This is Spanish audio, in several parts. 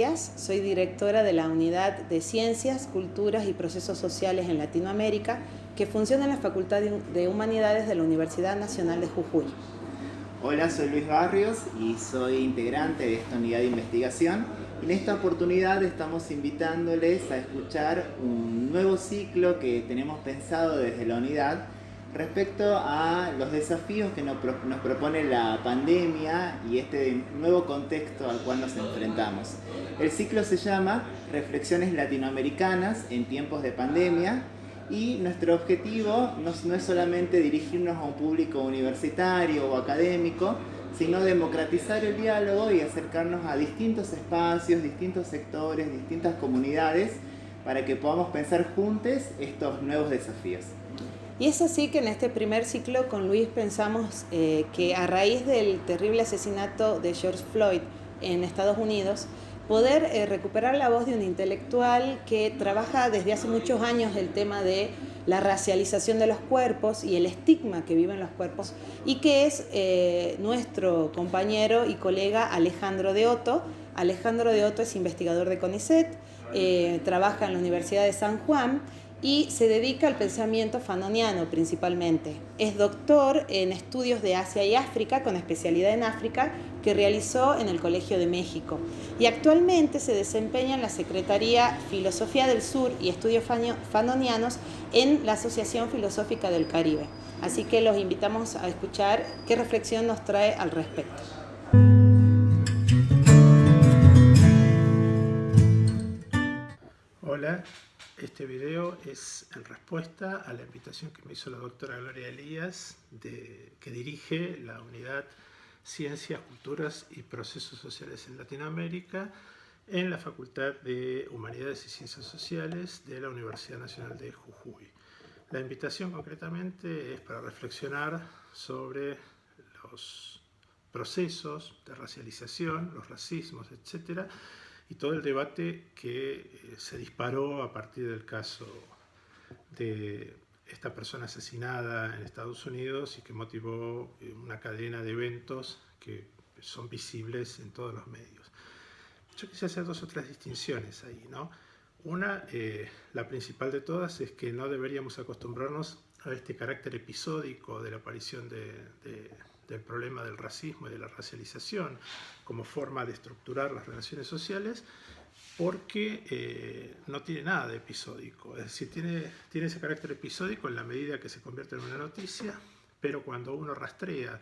Díaz, soy directora de la Unidad de Ciencias, Culturas y Procesos Sociales en Latinoamérica, que funciona en la Facultad de Humanidades de la Universidad Nacional de Jujuy. Hola, soy Luis Barrios y soy integrante de esta unidad de investigación. En esta oportunidad estamos invitándoles a escuchar un nuevo ciclo que tenemos pensado desde la unidad respecto a los desafíos que nos propone la pandemia y este nuevo contexto al cual nos enfrentamos. El ciclo se llama Reflexiones latinoamericanas en tiempos de pandemia y nuestro objetivo no es solamente dirigirnos a un público universitario o académico, sino democratizar el diálogo y acercarnos a distintos espacios, distintos sectores, distintas comunidades, para que podamos pensar juntos estos nuevos desafíos. Y es así que en este primer ciclo con Luis pensamos que a raíz del terrible asesinato de George Floyd en Estados Unidos, poder recuperar la voz de un intelectual que trabaja desde hace muchos años el tema de la racialización de los cuerpos y el estigma que viven los cuerpos, y que es nuestro compañero y colega Alejandro de Otto. Alejandro de Otto es investigador de CONICET, trabaja en la Universidad de San Juan y se dedica al pensamiento fanoniano principalmente. Es doctor en estudios de Asia y África, con especialidad en África, que realizó en el Colegio de México. Y actualmente se desempeña en la Secretaría Filosofía del Sur y Estudios Fanonianos en la Asociación Filosófica del Caribe. Así que los invitamos a escuchar qué reflexión nos trae al respecto. Hola, este video es en respuesta a la invitación que me hizo la doctora Gloria Elías, que dirige la Unidad Ciencias, Culturas y Procesos Sociales en Latinoamérica en la Facultad de Humanidades y Ciencias Sociales de la Universidad Nacional de Jujuy. La invitación concretamente es para reflexionar sobre los procesos de racialización, los racismos, etcétera, y todo el debate que se disparó a partir del caso de esta persona asesinada en Estados Unidos y que motivó una cadena de eventos que son visibles en todos los medios. Yo quise hacer dos o tres distinciones ahí, ¿no? Una, la principal de todas, es que no deberíamos acostumbrarnos a este carácter episódico de la aparición del problema del racismo y de la racialización como forma de estructurar las relaciones sociales, porque no tiene nada de episódico. Es decir, tiene ese carácter episódico en la medida que se convierte en una noticia, pero cuando uno rastrea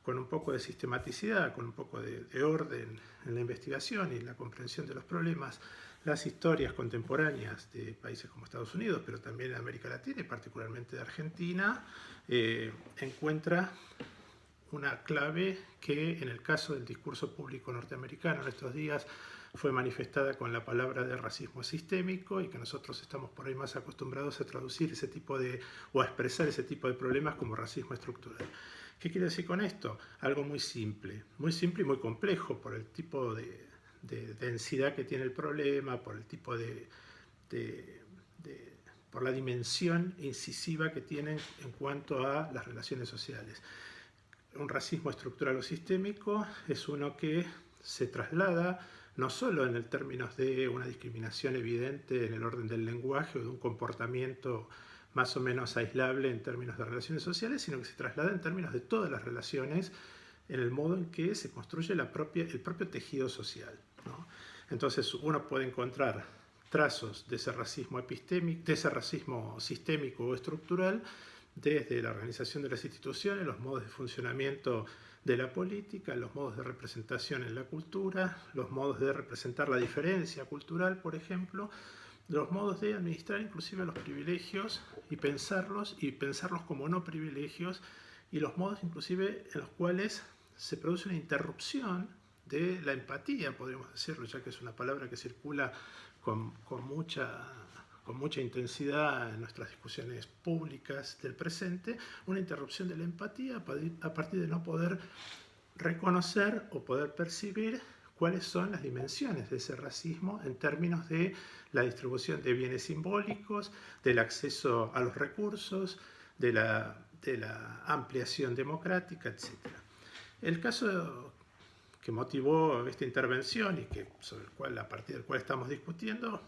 con un poco de sistematicidad, con un poco de orden en la investigación y en la comprensión de los problemas, las historias contemporáneas de países como Estados Unidos, pero también de América Latina y particularmente de Argentina, encuentra una clave que en el caso del discurso público norteamericano en estos días fue manifestada con la palabra de racismo sistémico, y que nosotros estamos por ahí más acostumbrados a traducir ese tipo o a expresar ese tipo de problemas como racismo estructural. ¿Qué quiere decir con esto? Algo muy simple y muy complejo por el tipo de densidad que tiene el problema, por el tipo por la dimensión incisiva que tiene en cuanto a las relaciones sociales. Un racismo estructural o sistémico es uno que se traslada no solo en el términos de una discriminación evidente en el orden del lenguaje o de un comportamiento más o menos aislable en términos de relaciones sociales, sino que se traslada en términos de todas las relaciones, en el modo en que se construye el propio tejido social, ¿no? Entonces uno puede encontrar trazos de ese racismo epistémico, de ese racismo sistémico o estructural, desde la organización de las instituciones, los modos de funcionamiento de la política, los modos de representación en la cultura, los modos de representar la diferencia cultural, por ejemplo, los modos de administrar inclusive los privilegios y pensarlos como no privilegios, y los modos inclusive en los cuales se produce una interrupción de la empatía, podríamos decirlo, ya que es una palabra que circula con mucha intensidad en nuestras discusiones públicas del presente, una interrupción de la empatía a partir de no poder reconocer o poder percibir cuáles son las dimensiones de ese racismo en términos de la distribución de bienes simbólicos, del acceso a los recursos, de la ampliación democrática, etc. El caso que motivó esta intervención y a partir del cual estamos discutiendo,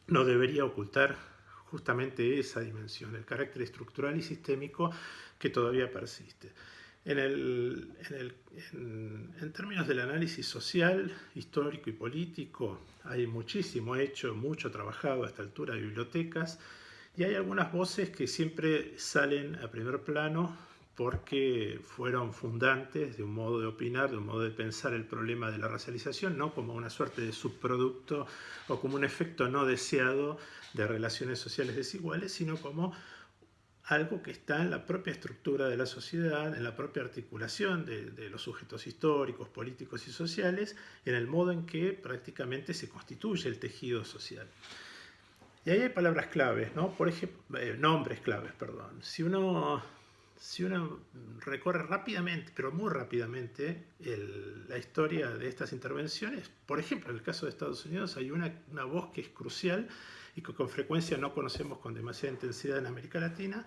no debería ocultar justamente esa dimensión, el carácter estructural y sistémico que todavía persiste. En términos del análisis social, histórico y político, hay muchísimo hecho, mucho trabajado a esta altura de bibliotecas, y hay algunas voces que siempre salen a primer plano porque fueron fundantes de un modo de opinar, de un modo de pensar el problema de la racialización, no como una suerte de subproducto o como un efecto no deseado de relaciones sociales desiguales, sino como algo que está en la propia estructura de la sociedad, en la propia articulación de los sujetos históricos, políticos y sociales, en el modo en que prácticamente se constituye el tejido social. Y ahí hay palabras claves, ¿no? Por ejemplo, nombres claves, perdón. Si uno recorre rápidamente, pero muy rápidamente, la historia de estas intervenciones, por ejemplo, en el caso de Estados Unidos hay una voz que es crucial y que con frecuencia no conocemos con demasiada intensidad en América Latina,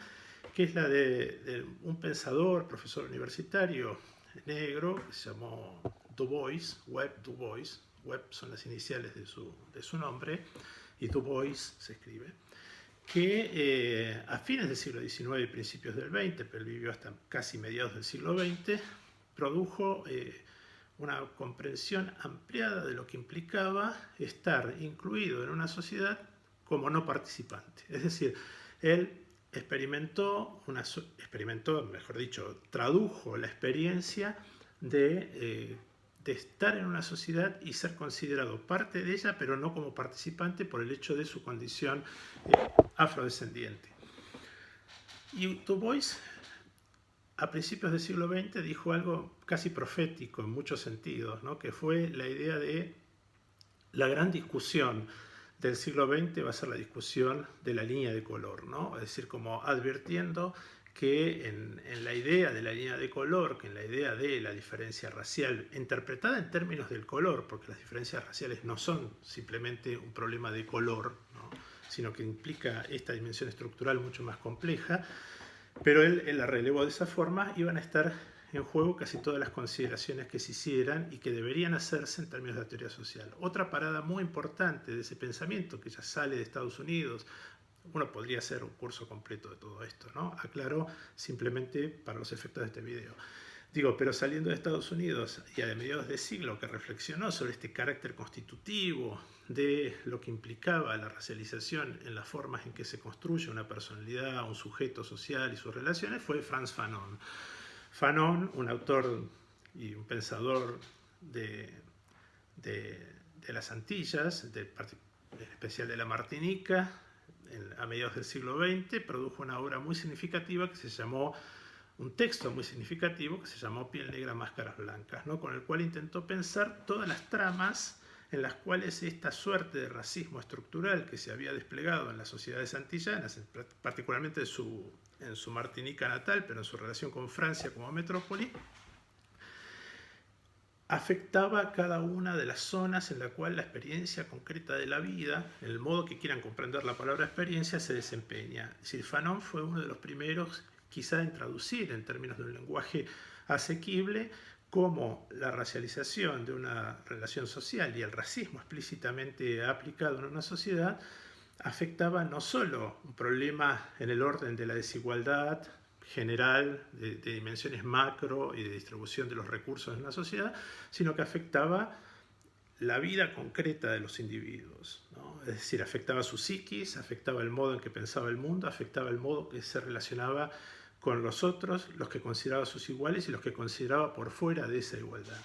que es la de un pensador, profesor universitario negro, que se llamó Du Bois, Webb Du Bois. Webb son las iniciales de su nombre, y Du Bois se escribe, que a fines del siglo XIX y principios del XX, pero él vivió hasta casi mediados del siglo XX, produjo una comprensión ampliada de lo que implicaba estar incluido en una sociedad como no participante. Es decir, él tradujo la experiencia de estar en una sociedad y ser considerado parte de ella, pero no como participante por el hecho de su condición afrodescendiente. Y Du Bois, a principios del siglo XX, dijo algo casi profético en muchos sentidos, ¿no? Que fue la idea de la gran discusión del siglo XX va a ser la discusión de la línea de color, ¿no? Es decir, como advirtiendo que en la idea de la línea de color, que en la idea de la diferencia racial, interpretada en términos del color, porque las diferencias raciales no son simplemente un problema de color, ¿no? Sino que implica esta dimensión estructural mucho más compleja, pero él la relevó de esa forma, iban a estar en juego casi todas las consideraciones que se hicieran y que deberían hacerse en términos de la teoría social. Otra parada muy importante de ese pensamiento, que ya sale de Estados Unidos, uno podría hacer un curso completo de todo esto, ¿no? Aclaro simplemente para los efectos de este video. Pero saliendo de Estados Unidos y a mediados de siglo, que reflexionó sobre este carácter constitutivo de lo que implicaba la racialización en las formas en que se construye una personalidad, un sujeto social y sus relaciones, fue Frantz Fanon. Fanon, un autor y un pensador de las Antillas, en especial de la Martinica, a mediados del siglo XX, produjo una obra muy significativa un texto muy significativo que se llamó Piel Negra, Máscaras Blancas, ¿no? Con el cual intentó pensar todas las tramas en las cuales esta suerte de racismo estructural que se había desplegado en las sociedades antillanas, particularmente en su Martinica natal, pero en su relación con Francia como metrópoli, afectaba a cada una de las zonas en la cual la experiencia concreta de la vida, en el modo que quieran comprender la palabra experiencia, se desempeña. Es decir, Fanon fue uno de los primeros quizá en traducir en términos de un lenguaje asequible cómo la racialización de una relación social y el racismo explícitamente aplicado en una sociedad afectaba no solo un problema en el orden de la desigualdad general, de dimensiones macro y de distribución de los recursos en la sociedad, sino que afectaba la vida concreta de los individuos, ¿no? Es decir, afectaba su psiquis, afectaba el modo en que pensaba el mundo, afectaba el modo que se relacionaba con los otros, los que consideraba sus iguales y los que consideraba por fuera de esa igualdad.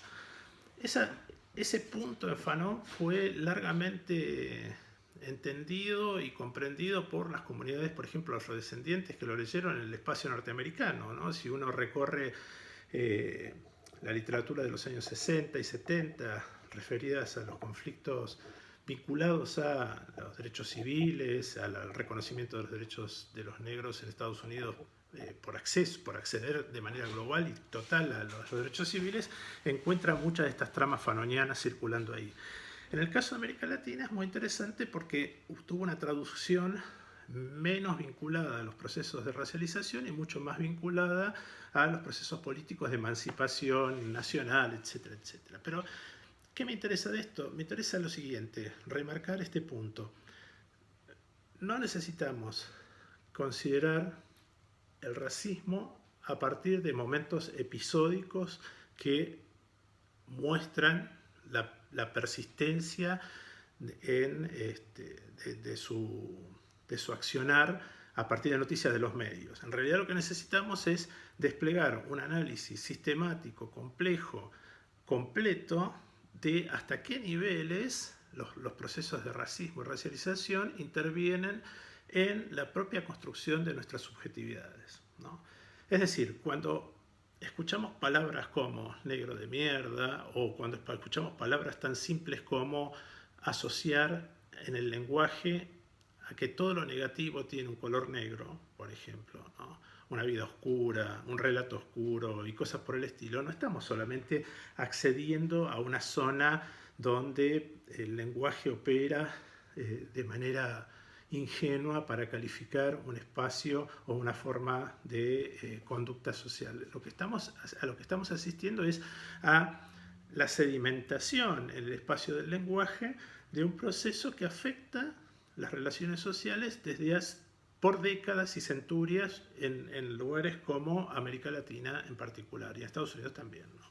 Ese punto de Fanon fue largamente entendido y comprendido por las comunidades, por ejemplo, afrodescendientes que lo leyeron en el espacio norteamericano, ¿no? Si uno recorre la literatura de los años 60 y 70 referidas a los conflictos vinculados a los derechos civiles, al reconocimiento de los derechos de los negros en Estados Unidos por acceder de manera global y total a los derechos civiles, encuentra muchas de estas tramas fanonianas circulando ahí. En el caso de América Latina es muy interesante porque tuvo una traducción menos vinculada a los procesos de racialización y mucho más vinculada a los procesos políticos de emancipación nacional, etcétera, etcétera. Pero, ¿qué me interesa de esto? Me interesa lo siguiente, remarcar este punto. No necesitamos considerar el racismo a partir de momentos episódicos que muestran la persistencia de su accionar a partir de noticias de los medios. En realidad lo que necesitamos es desplegar un análisis sistemático, complejo, completo, de hasta qué niveles los procesos de racismo y racialización intervienen en la propia construcción de nuestras subjetividades, ¿no? Es decir, cuando escuchamos palabras como negro de mierda, o cuando escuchamos palabras tan simples como asociar en el lenguaje a que todo lo negativo tiene un color negro, por ejemplo, ¿no? Una vida oscura, un relato oscuro y cosas por el estilo, no estamos solamente accediendo a una zona donde el lenguaje opera de manera ingenua para calificar un espacio o una forma de conducta social. A lo que estamos asistiendo es a la sedimentación en el espacio del lenguaje de un proceso que afecta las relaciones sociales por décadas y centurias en lugares como América Latina en particular y en Estados Unidos también, ¿no?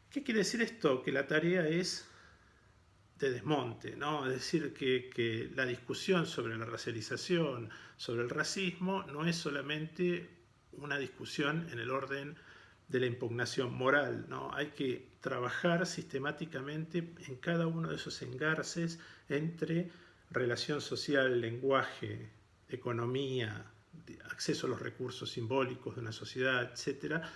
¿Qué quiere decir esto? Que la tarea es de desmonte, ¿no? Es decir, que la discusión sobre la racialización, sobre el racismo, no es solamente una discusión en el orden de la impugnación moral, ¿no? Hay que trabajar sistemáticamente en cada uno de esos engarces entre relación social, lenguaje, economía, acceso a los recursos simbólicos de una sociedad, etcétera,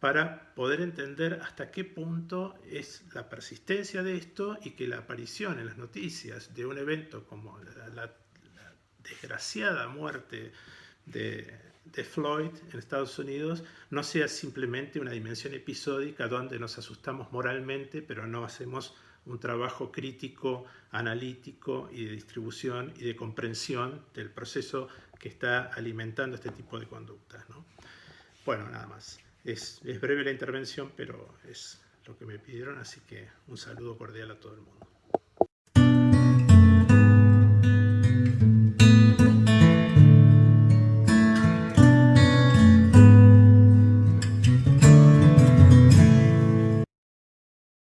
para poder entender hasta qué punto es la persistencia de esto y que la aparición en las noticias de un evento como la desgraciada muerte de Floyd en Estados Unidos no sea simplemente una dimensión episódica donde nos asustamos moralmente, pero no hacemos un trabajo crítico, analítico y de distribución y de comprensión del proceso que está alimentando este tipo de conductas, ¿no? Bueno, nada más. Es breve la intervención, pero es lo que me pidieron, así que un saludo cordial a todo el mundo.